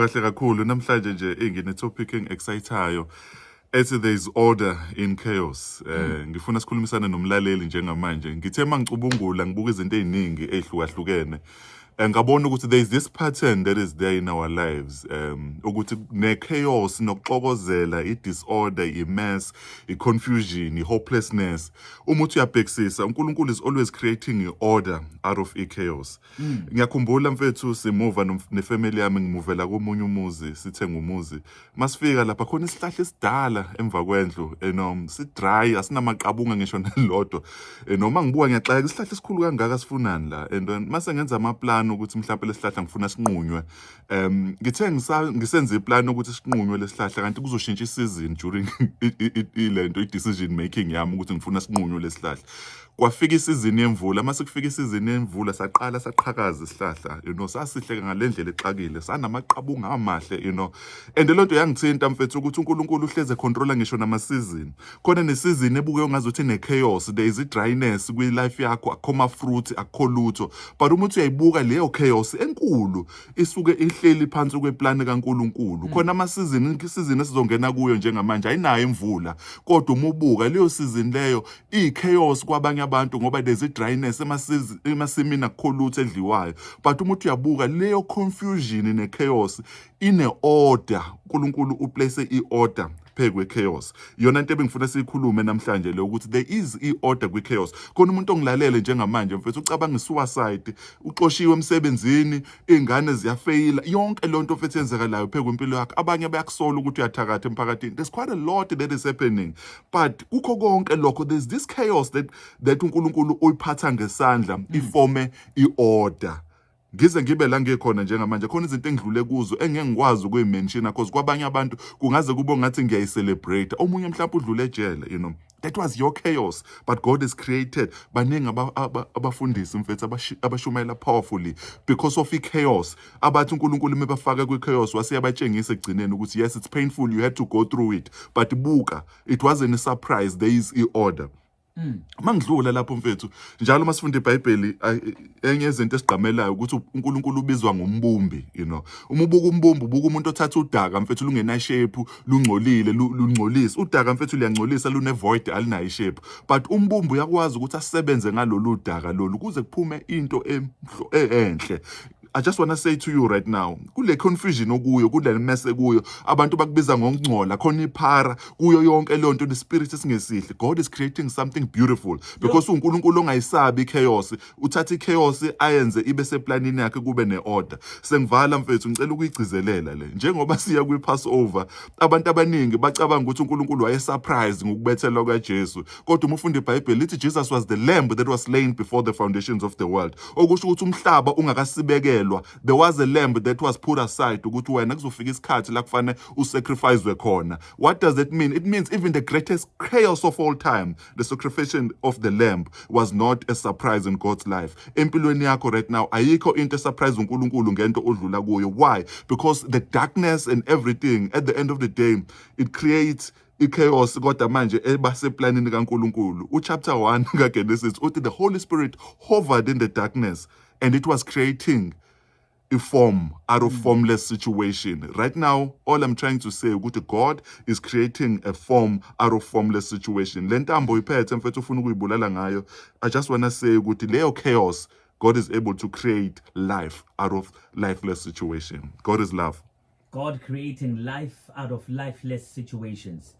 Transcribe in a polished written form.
Kahle kakhulu namhlanje nje ingine topic engiexcitayo ethi there is order in chaos. Ngifuna sikhulumisane nomlaleli njengamanje. Ngithe mangicubungula ngibuka izinto eziningi ezihlukahlukene. Ngabona ukuthi there is this pattern that is there in our lives. Ukuthi ne chaos nokuxokozela, i-disorder, i-mess, i-confusion, i-hopelessness. Uma uthi uyabhekisisa, uNkulunkulu is always creating order out of chaos. Ngiyakhumbula mfethu simuva nefamily yami ngimuvela komunye umuzi, sithenga umuzi. Masifika lapha khona isihlahla esidala emva kwendlu, si-dry, asinamaqabunga ngisho nelodwa. Noma ngibuka ngiyaxaka isihlahla esikhulu kangaka sifunani la. And mase ngenza ama-plan ukuthi mhlawumbe lesihlahla ngifuna sinqunywe. Ngithe ngisenze iplan ukuthi sinqunywe lesihlahla kanti kuzoshintsha isizini during ilento i-decision making yami ukuthi ngifuna sinqunywe lesihlahla. Kwafika isizini yemvula, mase kufika isizini yemvula saqala saqhakaza isihlahla, sasihle ngalendlela exakile, sanamaqabunga amahle, and lento yangithinta mfethu ukuthi uNkulunkulu uhleze controller ngisho namasizini. Khona nesizini ebuke ngazuthi ne-chaos, there is i-dryness kwi-life yakho, akho ma-fruit, akho lutho. But uma uthi uyayibuka leyo chaos enkulu isuke ihleli phansi kweplan kaNkulunkulu. Khona amasizini, isizini esizongena kuyo njengamanje ayinayo imvula, kodwa uma ubuka leyo sizini leyo i-chaos kwabanye abantu ngoba there's i-dryness emasimini akho lutho edliwayo. But uma uthi uyabuka leyo confusion ne-chaos ine-order. uNkulunkulu uplace i-order phekwe chaos. Yona into ebengifuna siyikhulume namhlanje le ukuthi there is i-order kwi-chaos. Khona umuntu ongilalele njengamanje mfethu ucabanga i-suicide, uxoshiwe emsebenzini, ingane ziyafeyila, yonke lonto mfethu yenzekalayo phekwe impilo yakhe. Abanye bayakusola ukuthi uyathakatha emphakathini. There's quite a lot that is happening. But kukho konke lokho there's this chaos that uNkulunkulu uyiphatha ngesandla ifome i-order. Ngize ngibe la ngikhona njengamanje khona izinto engidlule kuzo engeke ngikwazi ukuyimenshina because kwabanye abantu kungaze kube ngathi ngiyayicelebrate. Omunye mhlawumbe udlule ejele, that was your chaos, but God has created baningi abafundisi mfethu abashumayela powerfully because of i-chaos. Abathi uNkulunkulu mebafaka kwi-chaos wasiyabatshengisa ekugcineni ukuthi yes, it's painful, you had to go through it, but buka, it wasn't a surprise, there is i-order. Mangidlula lapho mfethu njalo masifunda iBhayibheli enye izinto esigqamelayo ukuthi uNkulunkulu ubizwa ngombumbi, uma ubuka umbumbi ubuka umuntu othatha udaka mfethu lungena shape, lungcolile, lungcolisa udaka mfethu luyangcolisa, lune void alinayo shape, but umbumbi uyakwazi ukuthi asebenze ngalolu daka lolu kuze kuphume into enhle. I just want to say to you right now, kule confusion okuyo, kule mess kuyo, abantu bakubiza ngokungcola, khona iphara kuyo yonke lonto nespirit esingesihle. God is creating something beautiful because uNkulunkulu ongayisabi i-chaos, uthatha i-chaos ayenze ibe seplanini yakhe kube ne-order. Sengivala mfethu ngicela ukuyigcizelela le. Njengoba siya kwi-Passover, abantu abaningi bacabanga ukuthi uNkulunkulu wayesurprise ngokubethelwa kaJesu. Kodwa uma ufunda iBhayibheli lithi Jesus was the lamb that was slain before the foundations of the world. Okusho ukuthi umhlaba ungakasibekela, there was a lamb that was put aside ukuthi wena kuzofika isikhathi la kufanele usacrificewe khona. What does it mean? It means even the greatest chaos of all time, the sacrifice of the lamb was not a surprise in God's life. Empilweni yakho right now ayikho into surprise uNkulunkulu ngento odlula kuyo. Why? Because the darkness and everything at the end of the day it creates i-chaos kodwa manje ebaseplanini kaNkulunkulu. Chapter 1 kaGenesis uthi the Holy Spirit hovered in the darkness and it was creating a form out of formless situation. Right now, all I'm trying to say ukuthi God is creating a form out of formless situation. Le ntambo iphethe mfethu ufuna ukuyibulala ngayo. I just want to say ukuthi leyo chaos, God is able to create life out of lifeless situation. God is love. God creating life out of lifeless situations.